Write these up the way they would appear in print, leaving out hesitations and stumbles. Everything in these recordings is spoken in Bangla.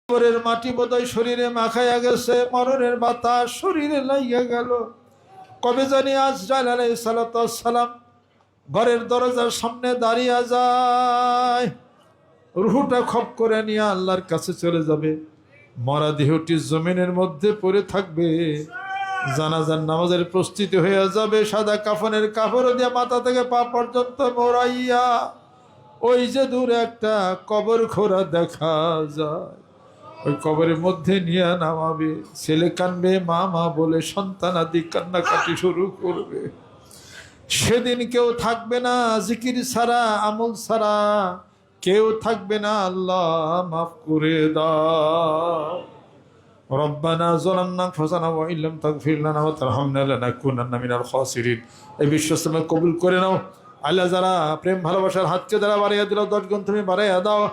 কবরের মাটি বোধহয় শরীরে মাখাইয়া গেছে, মরণের বাতাস শরীরে লাইয়া গেল। কবে জানি আজরাইল আলাইহিস সালাম ঘরের দরজার সামনে দাঁড়িয়ে যায়, রুহটা খপ করে নিয়ে আল্লাহর কাছে চলে যাবে। মরা দেহটি জমিনের মধ্যে পড়ে থাকবে, জানাজার নামাজের প্রস্তুতি হয়ে যাবে। সাদা কাফনের কাপড় দিয়ে মাথা থেকে পা পর্যন্ত মোড়াইয়া ওই যে দূরে একটা কবর খোঁড়া দেখা যায়, ওই কবরের মধ্যে নিয়ে নামাবে। ছেলে কানবে মা মা বলে, সন্তানাদি কান্নাকাটি শুরু করবে। সেদিন কেউ থাকবে না জিকির ছাড়া, আমল ছাড়া কেউ থাকবে না। আল্লাহ মাফ করে দাও। রব্বানা যালামনা আনফুসানা ওয়া ইল্লাম তাগফির লানা ওয়া তারহামনা লানাকুনান্না মিনাল খাসিরিন। এই বিশ্বস্তমে কবুল করে নাও আল্লাহ। যারা প্রেম ভালোবাসার হাতকে যারা বাড়াইয়া দিল, 10 গুণ তুমি বাড়াইয়া দাও।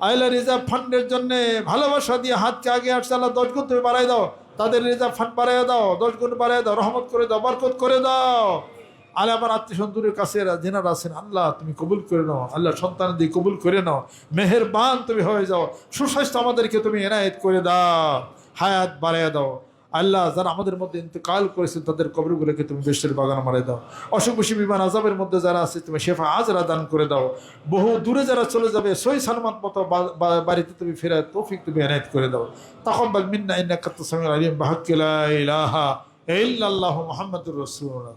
আল্লাহ রিজার্ভ ফান্ডের জন্য ভালোবাসা দিয়ে হাতকে আগে আসছে, আল্লাহ 10 গুণ তুমি বাড়াই দাও। তাদের রিজার্ভ ফান্ড বাড়াইয়া দাও, 10 গুণ বাড়াইয়া দাও, রহমত করে দাও, বরকত করে দাও। আল্লাহ আমার আত্মীয় স্বজনের কাছে যেনারা আছেন, আল্লাহ তুমি কবুল করে নাও। আল্লাহ সন্তান দিয়ে কবুল করে নাও, মেহেরবান তুমি হয়ে যাও। সুস্বাস্থ্য আমাদেরকে তুমি এনায়েত করে দাও, হায়াত বাড়াইয়া দাও। আল্লাহ যারা আমাদের মধ্যে ইন্তেকাল করেছে তাদের কবরগুলোকে তুমি বেশের বাগান মারাই দাও। অসুখ বিসুখ বিমান আযাবের মধ্যে যারা আছে তুমি শেফা আজরা দান করে দাও। বহু দূরে যারা চলে যাবে সহি সালামত মতো বাড়িতে তুমি ফেরার তৌফিক তুমি এনায়েত করে দাও। তাকাব্বাল মিন্না ইন্নাকা আনতাস সামিউল আলিম। বিহাক্কি লা ইলাহা ইল্লাল্লাহু মুহাম্মাদুর রাসূলুল্লাহ।